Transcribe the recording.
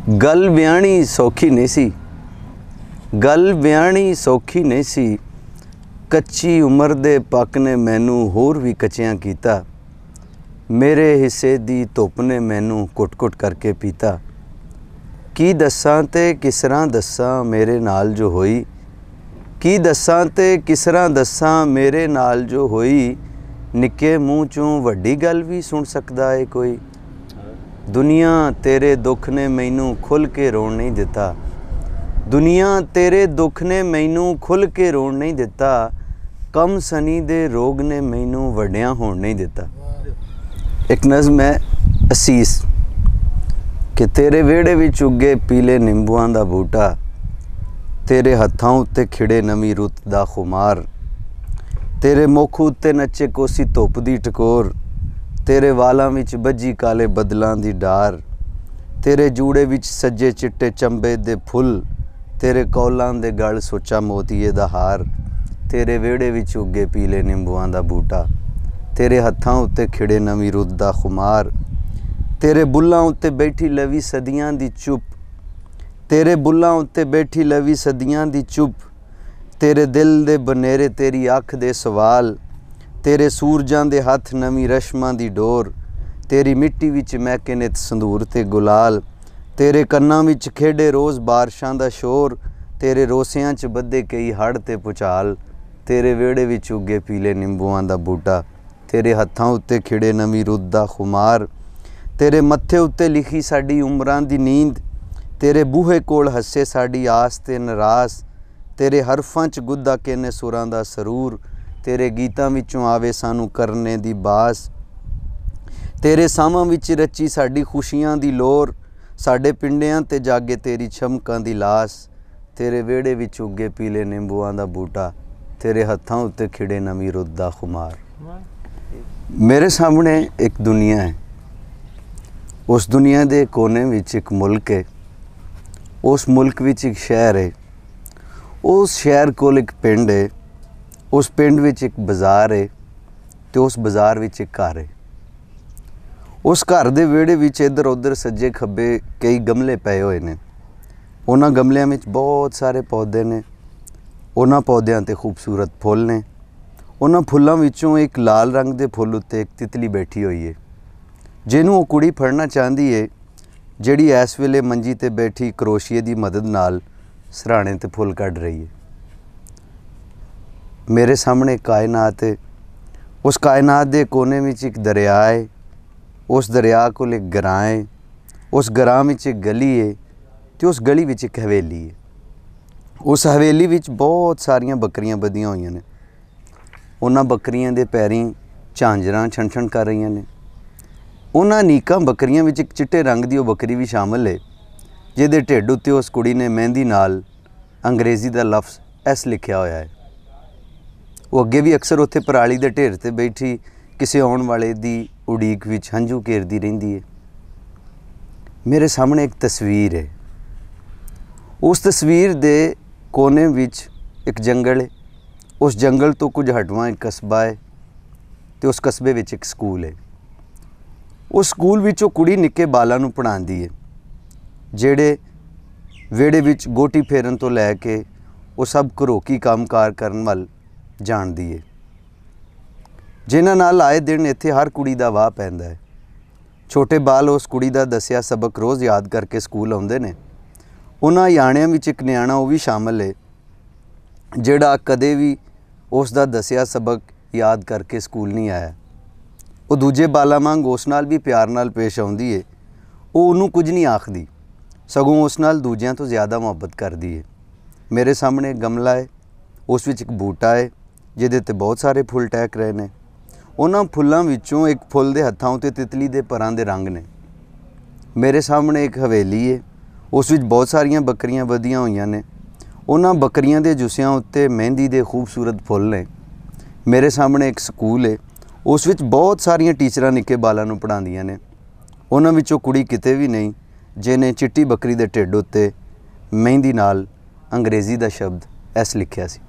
गल विआहणी सौखी नहीं सी, गल विआहणी सौखी नहीं सी। कच्ची उम्र दे पक ने मैनू होर भी कच्चियां कीता। मेरे हिस्से दी धुप ने मैनू कुट कुट करके पीता। की दस्सां ते किसरां दस्सां मेरे नाल जो होई, की दस्सां ते किसरां दस्सां मेरे नाल जो होई। निक्के मूँह चों वड्डी गल भी सुन सकदा है कोई। दुनिया तेरे दुख ने मैनू खुल के रोण नहीं दिता, दुनिया तेरे दुख ने मैनू खुल के रोण नहीं दिता। कम सनी दे रोग ने मैनू वड्डियां होण नहीं दिता। एक नज़म है असीस कि तेरे वेड़े विच उगे पीले निंबुआं दा बूटा, तेरे हत्थां उत्ते खिड़े नवीं रुत दा खुमार। तेरे मुख उत्ते नचे कोसी धुप दी टकोर, तेरे वालां विच बज्जी काले बदलां दी डार। तेरे जूड़े विच सज्जे चिट्टे चंबे दे फुल, तेरे कौलां दे गल सोचा मोतीए दा हार। तेरे वेड़े विच उगे पीले निंबुआं दा बूटा, तेरे हत्थां उत्ते खिड़े नवीं रुत दा खुमार। तेरे बुल्लां उत्ते बैठी लवी सदियां दी चुप, तेरे बुल्लां उत्ते बैठी लवी सदियां दी चुप। तेरे दिल दे बनेरे तेरी अख दे सवाल, तेरे सूरजां दे हत्थ नवीं रशमां दी डोर। तेरी मिट्टी विच महके नित संदूर ते गुलाल, तेरे कन्नां विच खेडे रोज़ बारिशां दा शोर। तेरे रोसियां च बद्धे कई हड़ ते भुचाल, तेरे वेड़े विच उगे पीले निंबुआं दा बूटा, तेरे हत्थां उत्ते खिड़े नवीं रुत दा खुमार। तेरे मत्थे उत्ते लिखी साडी उमरां दी नींद, तेरे बूहे कोल हस्से साडी आस ते नरास। तेरे हरफां च गुद्दा केने सुरां दा सरूर, तेरे गीतां विचों आवे सानू करने दी बास। तेरे सामां विच रची साडी खुशियां दी लोर, साडे पिंडियां ते जागे तेरी छमकां दी लास। तेरे वेड़े विच उगे पीले निंबुआं दा बूटा, तेरे हत्थां उत्ते खिड़े नवीं रुत दा खुमार। मेरे सामने एक दुनिया है, उस दुनिया दे कोने विच एक मुल्क है, उस मुल्क विच एक शहर है, उस शहर कोल एक पिंड है, उस पिंड विच एक बाज़ार है, तो उस बाज़ार विच एक घर है। उस घर दे वेड़े विच इधर उधर सज्जे खब्बे कई गमले पए हुए ने। उन्हां गमलियां विच बहुत सारे पौधे ने, उन्हां पौधियां ते खूबसूरत फुੱਲ ने। उन्हां फुੱਲਾਂ विचों एक लाल रंग दे फुੱਲ उत्ते एक तितली बैठी हुई है, जिन्हों वो कुड़ी फड़ना चाहती है, जिहड़ी इस वेले मंजी ते बैठी क्रोशिए की मदद नाल सराहने ते फुੱਲ कढ़ रही है। मेरे सामने कायनात है, उस कायनात दे कोने विच एक दरिया है, उस दरिया कोल एक ग्रां है, उस ग्रां विच एक गली है, तो उस गली विच एक हवेली है। उस हवेली विच बहुत सारियां बकरियां बधियां होईयां ने। उन्हां बकरियां दे पैरीं झांजरां छण छण कर रहीआं ने। उन्हां नीकां बकरियां विच एक चिट्टे रंग दी बकरी भी शामिल है, जिहदे ढिड उत्ते उस कुड़ी ने मेहंदी नाल अंग्रेज़ी दा लफ्ज़ एस लिखिया होया है। वो अगे भी अक्सर उत्थे पराली दे ढेर ते बैठी किसी आउण वाले दी उड़ीक विच हंझू घेरदी रहिंदी है। मेरे सामने एक तस्वीर है, उस तस्वीर दे कोने विच एक जंगल है, उस जंगल तो कुछ हटवां एक कस्बा है, तो उस कस्बे विच एक स्कूल है। उस स्कूल विच वो कुड़ी निक्के बालां नूं पढ़ाउंदी है, जिहड़े वेड़े विच गोटी फेरन तो लैके वो सब घरोकी कामकार करन वल जाणदी है, जिन्हां नाल आए दिन इत्थे हर कुड़ी दा वाह पैंदा है। छोटे बाल उस कुड़ी दा दस्सिया सबक रोज़ याद करके स्कूल आउंदे ने। उन्हां याणियां विच एक न्याणा वो भी शामिल है, जिहड़ा कदे भी उस दा दस्सिया सबक याद करके स्कूल नहीं आया। वो दूजे बालां वांग उस नाल भी प्यार नाल पेश आउंदी है, वो उन्हूं कुछ नहीं आखदी, सगों उस नाल दूजियां तो ज़्यादा मुहब्बत करदी है। मेरे सामने एक गमला है, उस विच एक बूटा है, जिहदे ते बहुत सारे फुੱਲ टहक रहे ने। उन्हां फुੱਲਾਂ विचों एक फुੱਲ दे हत्थां उत्ते तितली दे परां दे रंग ने। मेरे सामने एक हवेली है, उस विच बहुत सारियां बकरियां बधियां होईयां ने। उन्हां बकरियां दे जुसियां उत्ते मेहंदी दे खूबसूरत फुੱਲ ने। मेरे सामने एक स्कूल है, उस विच बहुत सारियां टीचरां निक्के बालां नूं पढ़ाउंदियां ने। उन्हां विचों कुड़ी किते भी नहीं जिहने चिट्टी बकरी दे ढिड उत्ते मेहंदी नाल अंग्रेज़ी दा शब्द एस लिखिया सी।